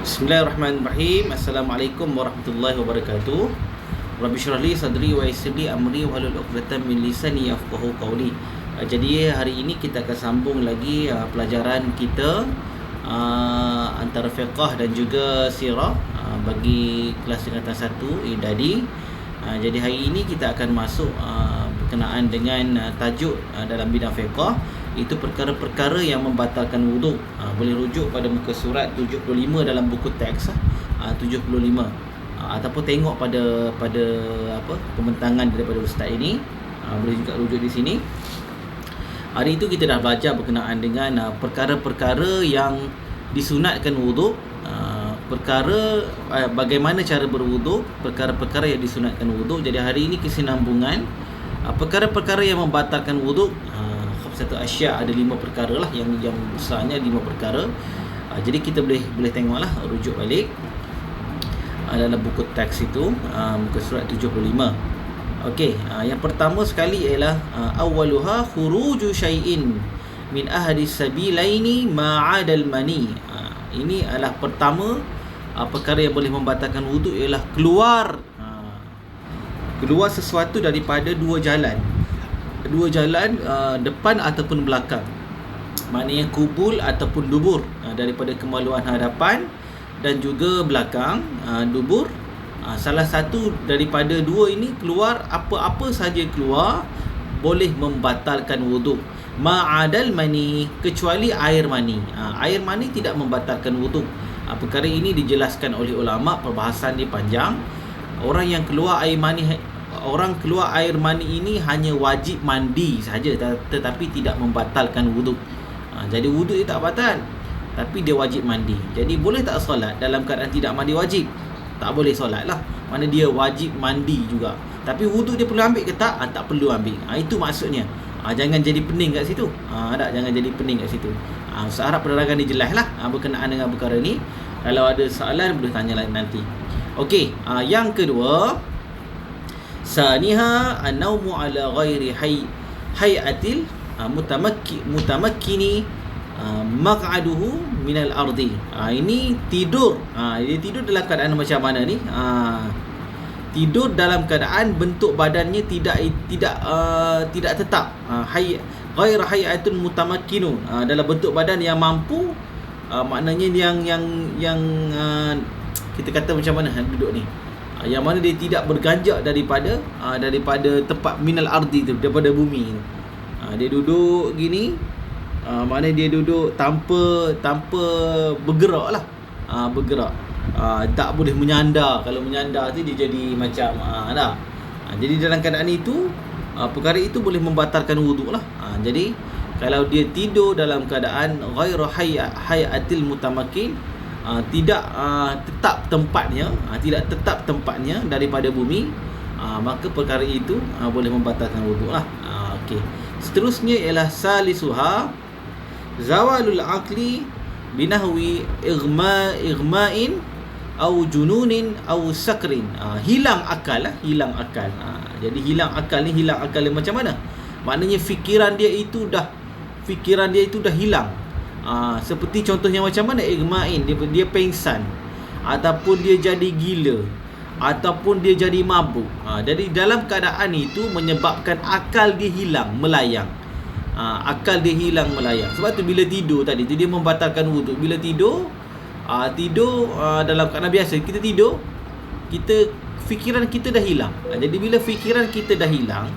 Bismillahirrahmanirrahim. Assalamualaikum warahmatullahi wabarakatuh. Rabbi syrah li sadri wa yassir li amri wahlul 'uqdatam min lisani yafqahu qawli. Jadi hari ini kita akan sambung lagi pelajaran kita antara fiqh dan juga sirah bagi kelas tingkatan 1 Idadi. Jadi hari ini kita akan masuk berkenaan dengan tajuk dalam bidang fiqh, itu perkara-perkara yang membatalkan wuduk. Boleh rujuk pada muka surat 75 dalam buku teks 75, ataupun tengok pada pembentangan daripada ustaz ini. Boleh juga rujuk di sini. Hari itu kita dah belajar berkenaan dengan perkara-perkara yang disunatkan wuduk, bagaimana cara berwuduk, perkara-perkara yang disunatkan wuduk. Jadi hari ini kesinambungan perkara-perkara yang membatalkan wuduk. Satu asya, ada 5 perkara lah, yang besarnya 5 perkara. Jadi kita boleh tengoklah, rujuk balik dalam buku teks itu, muka surat 75. Okey, yang pertama sekali ialah awwaluha khuruju syai'in min ahadis sabilaini ma'adal mani. Ini adalah pertama perkara yang boleh membatalkan wuduk ialah keluar sesuatu daripada dua jalan depan ataupun belakang. Maknanya kubul ataupun dubur, daripada kemaluan hadapan dan juga belakang, dubur. Salah satu daripada dua ini keluar, apa-apa saja keluar boleh membatalkan wuduk. Ma'adal mani, kecuali air mani. Air mani tidak membatalkan wuduk. Perkara ini dijelaskan oleh ulama, perbahasan dia panjang. Orang keluar air mani ini hanya wajib mandi saja, tetapi tidak membatalkan wuduk. Jadi wuduk dia tak batal, tapi dia wajib mandi. Jadi boleh tak solat dalam keadaan tidak mandi wajib? Tak boleh solat lah. Mana dia wajib mandi juga, tapi wuduk dia perlu ambil ke tak? Tak perlu ambil. Itu maksudnya. Jangan jadi pening kat situ. Jangan jadi pening kat situ. Saya harap penerangan ni jelas lah berkenaan dengan perkara ni. Kalau ada soalan boleh tanya nanti. Okey, yang kedua, saniha an-naumu ala ghairi hayatil mutamakkini maq'aduhu minal ardi. Ini tidur. Dia tidur dalam keadaan macam mana ni? Tidur dalam keadaan bentuk badannya tidak tetap. Ghair hayatul mutamakkinu, dalam bentuk badan yang mampu, maknanya yang kita kata macam mana duduk ni, yang mana dia tidak berganjak daripada tempat minal ardi tu, daripada bumi tu. Dia duduk gini, maknanya dia duduk tanpa bergerak lah. Bergerak. Tak boleh menyandar. Kalau menyandar tu dia jadi macam jadi dalam keadaan itu, perkara itu boleh membatalkan wuduk lah. Jadi kalau dia tidur dalam keadaan ghairu hayatil mutamakkin, tidak tetap tempatnya daripada bumi, maka perkara itu boleh membatalkan wuduk lah. Okey. Seterusnya ialah salisuha zawalul aqli binahwi igma'in au jununin au sakrin. Hilang akal. Jadi hilang akal yang macam mana? Maknanya fikiran dia itu dah hilang. Seperti contohnya macam mana? Igma'in, dia pengsan, ataupun dia jadi gila, ataupun dia jadi mabuk. Jadi dalam keadaan itu menyebabkan akal dia hilang, melayang. Sebab tu bila tidur tadi tu dia membatalkan wuduk. Bila tidur dalam keadaan biasa, kita tidur, fikiran kita dah hilang. Jadi bila fikiran kita dah hilang,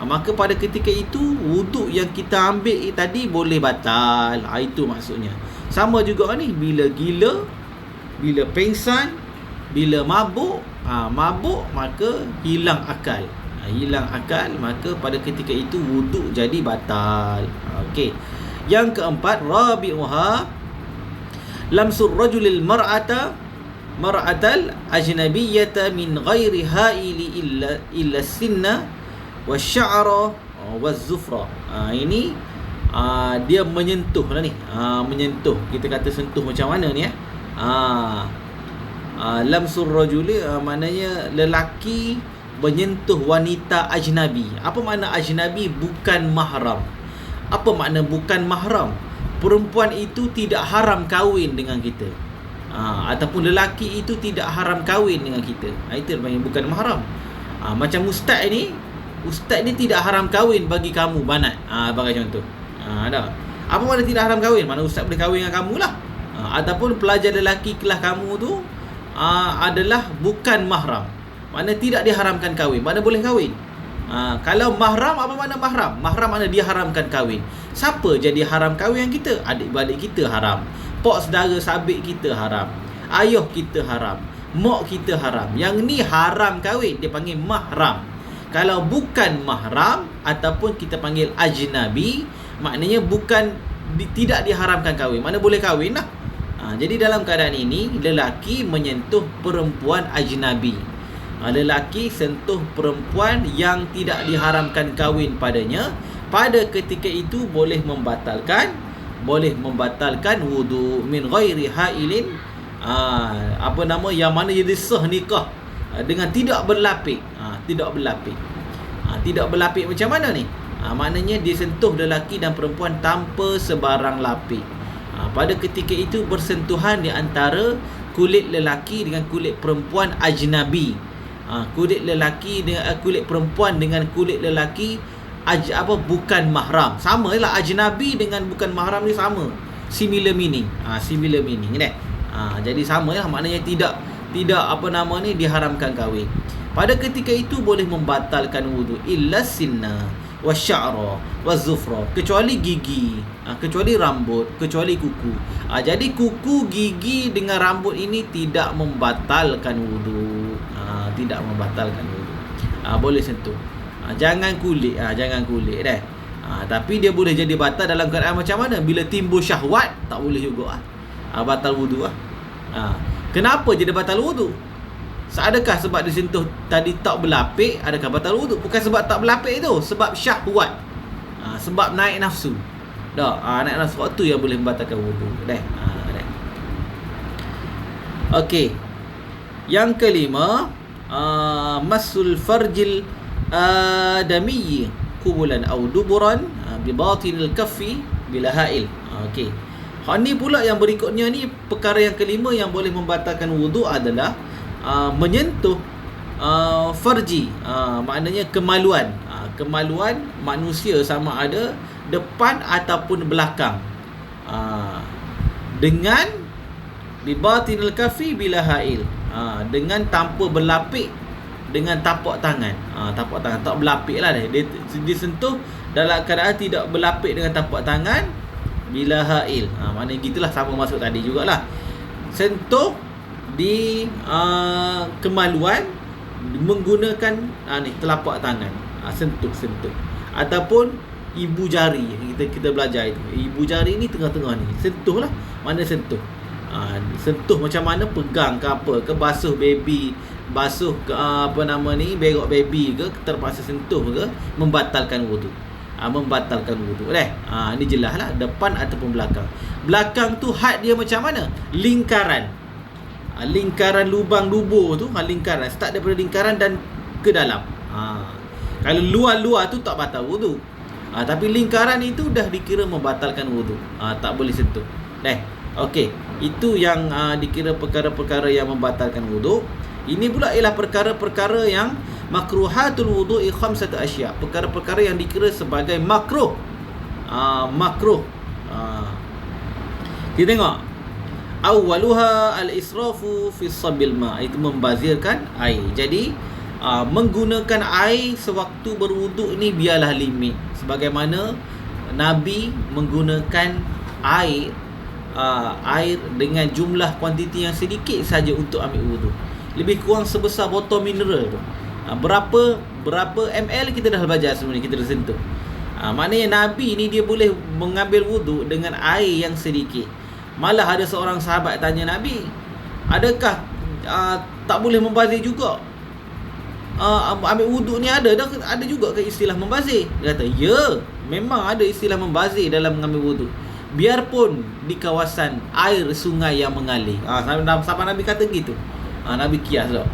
maka pada ketika itu wuduk yang kita ambil tadi boleh batal. Itu maksudnya. Sama juga ni, bila gila, bila pengsan, bila mabuk, maka hilang akal. Maka pada ketika itu wuduk jadi batal. Okey. Yang keempat, rabi'uha lamsur rajulil mar'atal ajnabiyyata min ghairi haili illa sinna wasya'ra wazufra. Ini dia menyentuh lah ni. Menyentuh, kita kata sentuh macam mana ni lamsur rajuli, maknanya lelaki menyentuh wanita ajnabi. Apa makna ajnabi? Bukan mahram. Apa makna bukan mahram? Perempuan itu tidak haram kahwin dengan kita. ataupun lelaki itu tidak haram kahwin dengan kita. Itu panggil bukan mahram. Macam ustaz ni tidak haram kahwin bagi kamu banat. Bagi contoh. Ada. Apa makna tidak haram kahwin? Mana ustaz boleh kahwin dengan kamu lah. Ataupun pelajar lelaki kelas kamu tu adalah bukan mahram. Makna tidak diharamkan kahwin. Mana boleh kahwin. Kalau mahram, apa makna mahram? Mahram makna dia haramkan kahwin. Siapa jadi haram kahwin yang kita? Adik-beradik kita haram. Pok saudara sabik kita haram. Ayah kita haram. Mak kita haram. Yang ni haram kahwin, dia panggil mahram. Kalau bukan mahram ataupun kita panggil ajnabi, maknanya tidak diharamkan kahwin. Mana boleh kahwin lah. Jadi dalam keadaan ini, lelaki menyentuh perempuan ajnabi. Lelaki sentuh perempuan yang tidak diharamkan kahwin padanya, pada ketika itu boleh membatalkan wudu min ghairi hailin, yang mana jadi sah nikah dengan tidak berlapik. Tidak berlapik macam mana ni? Maknanya dia sentuh lelaki dan perempuan tanpa sebarang lapik. Pada ketika itu bersentuhan di antara kulit lelaki dengan kulit perempuan ajnabi. Kulit lelaki dengan kulit perempuan dengan kulit lelaki bukan mahram. Sama lah, ajnabi dengan bukan mahram ni sama. Similar meaning. Similar meaning kan? Jadi sama lah, maknanya tidak diharamkan kahwin. Pada ketika itu boleh membatalkan wudu illa sinna wasya'ra wazufra, kecuali gigi, kecuali rambut, kecuali kuku. Jadi kuku, gigi dengan rambut ini tidak membatalkan wudu. Tidak membatalkan wudu. Boleh sentuh. Jangan kulit dah. Tapi dia boleh jadi batal dalam keadaan macam mana? Bila timbul syahwat, tak boleh juga. Batal wudu. Kenapa jadi batal wudu? Adakah sebab disentuh tadi tak berlapik, adakah batal wudu? Bukan sebab tak berlapik tu, sebab syahwat. Sebab naik nafsu. Naik nafsu tu yang boleh membatalkan wudu. Okey. Yang kelima, masul farjil adamiyyi kubulan au duburan bi batinil kaffi bila hail. Okey. Hak ni pula yang berikutnya ni, perkara yang kelima yang boleh membatalkan wudu adalah menyentuh farji, maknanya kemaluan. Kemaluan manusia sama ada depan ataupun belakang, dengan bibatinil kafi bila hail, dengan tanpa berlapik, dengan tapak tangan. Tapak tangan tak berlapik lah dia disentuh dalam keadaan tidak berlapik dengan tapak tangan bila hail. Maknanya gitulah, sama masuk tadi jugalah. Sentuh di kemaluan menggunakan telapak tangan. Sentuh ataupun ibu jari. Kita belajar itu, ibu jari ni tengah-tengah ni, sentuh lah. Mana sentuh? Sentuh macam mana? Pegang ke apa ke, basuh baby, basuh ke berok baby ke, terpaksa sentuh ke, membatalkan wudu. Membatalkan wudu ini jelas lah, depan ataupun belakang. Belakang tu had dia macam mana? Lingkaran lubang dubur tu, lingkaran, start daripada lingkaran dan ke dalam. Kalau luar-luar tu tak batal wudu. Tapi lingkaran itu dah dikira membatalkan wudu. Tak boleh sentuh. Okey, itu yang dikira perkara-perkara yang membatalkan wudu. Ini pula ialah perkara-perkara yang makruhatul wudu'i khamsatu asya'. Perkara-perkara yang dikira sebagai makruh. Kita tengok. Awwaluha al-israfu fi sabbil ma', itu membazirkan air. Jadi menggunakan air sewaktu berwuduk ni biarlah limit. Sebagaimana Nabi menggunakan air dengan jumlah kuantiti yang sedikit saja untuk ambil wuduk. Lebih kurang sebesar botol mineral tu. Berapa ml kita dah belajar sebelum ni, kita dah sentuh. Maknanya Nabi ni dia boleh mengambil wuduk dengan air yang sedikit. Malah ada seorang sahabat tanya Nabi, adakah tak boleh membazir juga? Ambil wuduk ni ada juga ke istilah membazir? Dia kata, ya, memang ada istilah membazir dalam mengambil wuduk, biarpun di kawasan air sungai yang mengalir. Sahabat Nabi kata gitu. Nabi kias tak?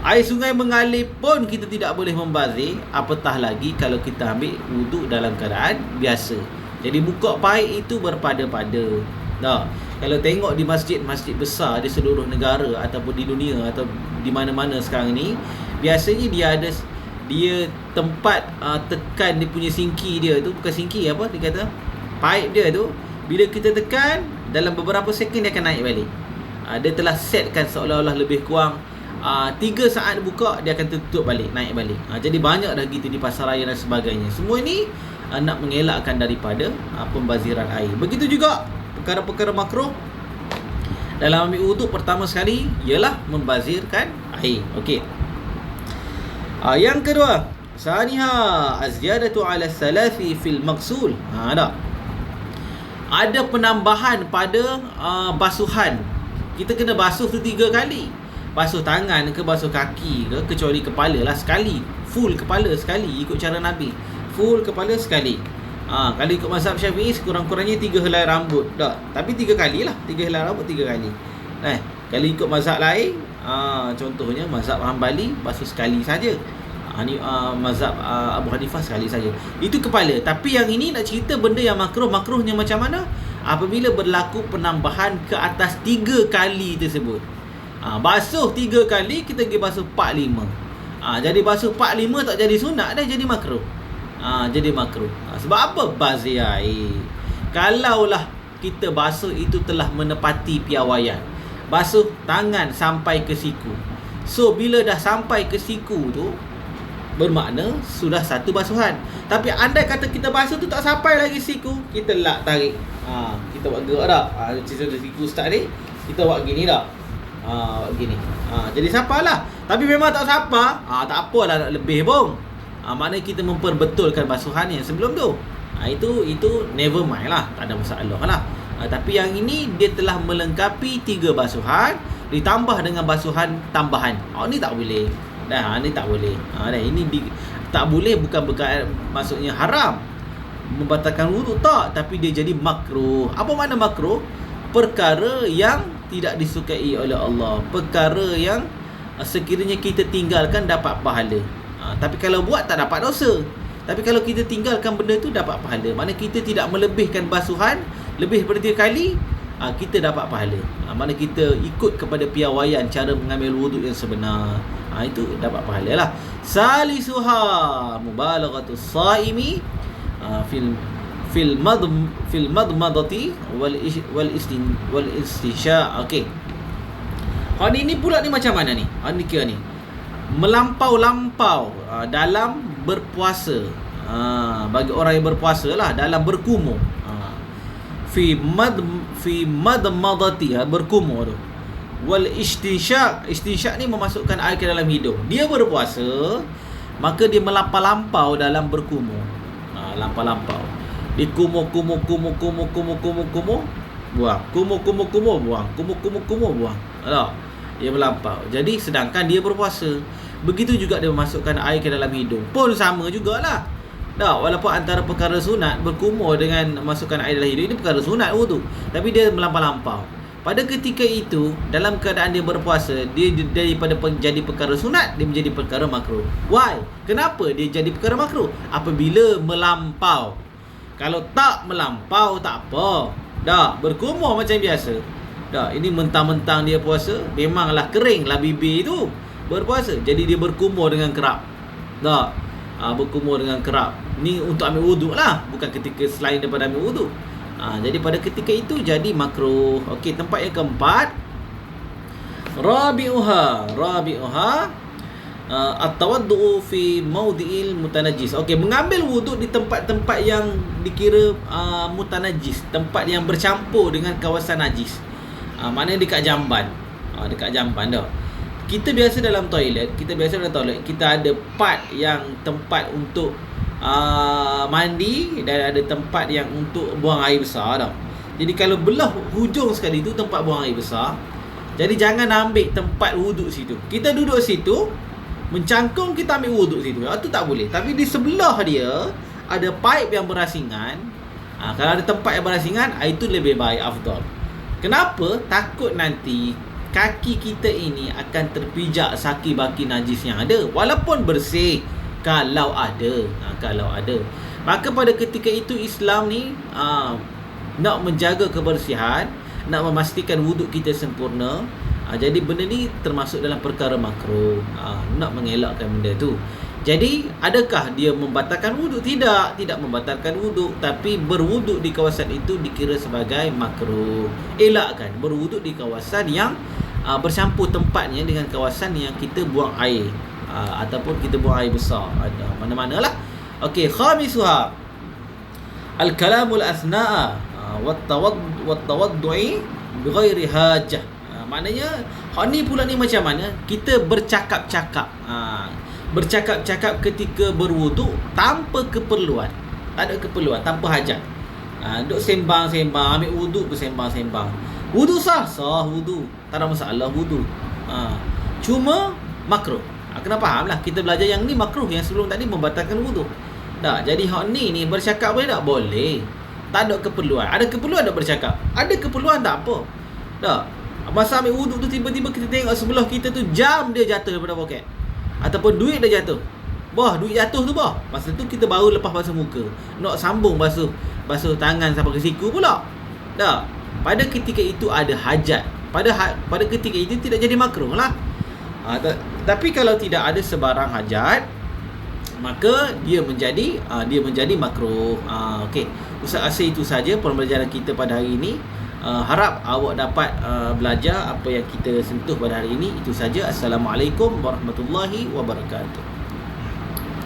Air sungai mengalir pun kita tidak boleh membazir, apatah lagi kalau kita ambil wuduk dalam keadaan biasa. Jadi buka paip itu berpada-pada. Kalau tengok di masjid-masjid besar di seluruh negara ataupun di dunia atau di mana-mana sekarang ni, biasanya dia tempat tekan dia punya sinki dia tu, bukan sinki apa dia kata, pipe dia tu, bila kita tekan dalam beberapa second dia akan naik balik. Dia telah setkan seolah-olah lebih kurang 3 saat buka, dia akan tutup balik, naik balik. Jadi banyak dah gitu di pasaraya dan sebagainya. Semua ini nak mengelakkan daripada pembaziran air. Begitu juga perkara-perkara makruh dalam ambil wuduk, pertama sekali ialah membazirkan air. Okey. Yang kedua, saniha az-ziyadatu ala salasi fil maghsul. Ada penambahan pada basuhan. Kita kena basuh tu 3 kali. Basuh tangan ke, basuh kaki ke, kecuali kepala lah sekali. Full kepala sekali ikut cara Nabi. Full kepala sekali. Kalau ikut mazhab Syafi'i, sekurang-kurangnya 3 helai rambut. Tak, tapi 3 kali lah. 3 helai rambut 3 kali. Kalau ikut mazhab lain, contohnya mazhab Hanbali, basuh sekali saja. Mazhab Abu Hanifah sekali saja. Itu kepala. Tapi yang ini nak cerita benda yang makruh. Makruhnya macam mana? Apabila berlaku penambahan ke atas 3 kali tersebut. Basuh 3 kali, kita pergi basuh 4-5. Jadi basuh 4-5 tak jadi sunat dah, jadi makruh. Jadi makruh. Sebab apa? Bazir air. Kalaulah kita basuh itu telah menepati piawaian, basuh tangan sampai ke siku. So bila dah sampai ke siku tu, bermakna sudah satu basuhan. Tapi andai kata kita basuh tu tak sampai lagi siku, kita lak tarik. Kita buat gerak dah. Macam siku start ni, kita buat gini dah. Gini. Jadi sapalah. Tapi memang tak sapa, tak apalah nak lebih pun. Maknanya kita memperbetulkan basuhan yang sebelum tu. Itu never mind lah, tak ada masalah lah. Tapi yang ini dia telah melengkapi 3 basuhan ditambah dengan basuhan tambahan. Ni tak boleh. Ni tak boleh. Ini tak boleh bukan maksudnya haram, membatalkan wuduk tak, tapi dia jadi makruh. Apa makna makruh? Perkara yang tidak disukai oleh Allah, perkara yang sekiranya kita tinggalkan dapat pahala. Tapi kalau buat tak dapat dosa. Tapi kalau kita tinggalkan benda tu dapat pahala. Maknanya kita tidak melebihkan basuhan lebih daripada 3 kali, kita dapat pahala. Maknanya kita ikut kepada piawaian cara mengambil wuduk yang sebenar. Itu dapat pahala lah. Salisuha mubalaghatus saimi fil madmadati wal istisha. Okey. Ini pula ni macam mana ni? Ni kira ni melampau-lampau dalam berpuasa. Bagi orang yang berpuasa lah, dalam berkumur. Fi madmadati, berkumur tu. Wal istinsyaq ni memasukkan air ke dalam hidung. Dia berpuasa, maka dia melampau-lampau dalam berkumur. Lampau-lampau. Dia kumur, buang. Kumur, buang. Dia melampau. Jadi sedangkan dia berpuasa. Begitu juga dia memasukkan air ke dalam hidung, pun sama jugalah. Walaupun antara perkara sunat berkumur dengan masukkan air dalam hidung, ini perkara sunat wuduk, tapi dia melampau-lampau. Pada ketika itu, dalam keadaan dia berpuasa, dia daripada jadi perkara sunat, dia menjadi perkara makruh. Why? Kenapa dia jadi perkara makruh? Apabila melampau. Kalau tak melampau, tak apa. Berkumur macam biasa. Ini mentang-mentang dia puasa, memanglah keringlah bibir tu berpuasa. Jadi dia berkumur dengan kerap. Berkumur dengan kerap. Ni untuk ambil wuduk lah, bukan ketika selain daripada ambil wuduk. Jadi pada ketika itu jadi makruh. Okey, tempat yang keempat, Rabi'uha at-tawaddu fi mawdi'il mutanajjis. Okey, mengambil wuduk di tempat-tempat yang dikira mutanajjis, tempat yang bercampur dengan kawasan najis. Maknanya dekat jamban. Dekat jamban dah. Kita biasa dalam toilet, kita ada part yang tempat untuk mandi dan ada tempat yang untuk buang air besar dah. Jadi kalau belah hujung sekali tu tempat buang air besar, jadi jangan ambil tempat wuduk situ. Kita duduk situ, mencangkung, kita ambil wuduk situ. Itu tak boleh. Tapi di sebelah dia ada pipe yang berasingan. Kalau ada tempat yang berasingan, itu lebih baik, afdal. Kenapa? Takut nanti kaki kita ini akan terpijak saki-baki najis yang ada, walaupun bersih, kalau ada. Maka pada ketika itu Islam ni nak menjaga kebersihan, nak memastikan wuduk kita sempurna. Jadi benda ni termasuk dalam perkara makruh. Nak mengelakkan benda tu. Jadi adakah dia membatalkan wuduk? Tidak membatalkan wuduk, tapi berwuduk di kawasan itu dikira sebagai makruh. Elakkan berwuduk di kawasan yang bercampur tempatnya dengan kawasan yang kita buang air, ataupun kita buang air besar, ada mana-manalah. Okey, khamisuha al-kalamul asna'a wat tawaddu'i bighairi hajah. Maknanya hak ni pula ni macam mana? Kita bercakap-cakap. Bercakap-cakap ketika berwuduk tanpa keperluan. Tak ada keperluan, tanpa hajat. Duk sembang-sembang, ambil wuduk bersembang-sembang. Wuduk sah wuduk. Tak ada masalah wuduk. Cuma makruh. Kena faham lah, kita belajar yang ni makruh, yang sebelum tadi membatalkan wuduk. Tak, jadi hak ni bercakap boleh tak? Boleh. Tak ada keperluan. Ada keperluan tak bercakap? Ada keperluan tak apa. Tak. Masa ambil wuduk tu tiba-tiba kita tengok sebelah kita tu jam dia jatuh daripada poket, ataupun duit dah jatuh. Duit jatuh tu masa tu kita baru lepas basuh muka, nak sambung basuh tangan sampai ke siku pula. Tak. Pada ketika itu ada hajat. Pada ketika itu tidak jadi makruh lah. Tapi kalau tidak ada sebarang hajat, maka dia menjadi makruh. Okey. Ustaz rasa itu saja pembelajaran kita pada hari ini. Harap awak dapat belajar apa yang kita sentuh pada hari ini. Itu saja. Assalamualaikum warahmatullahi wabarakatuh.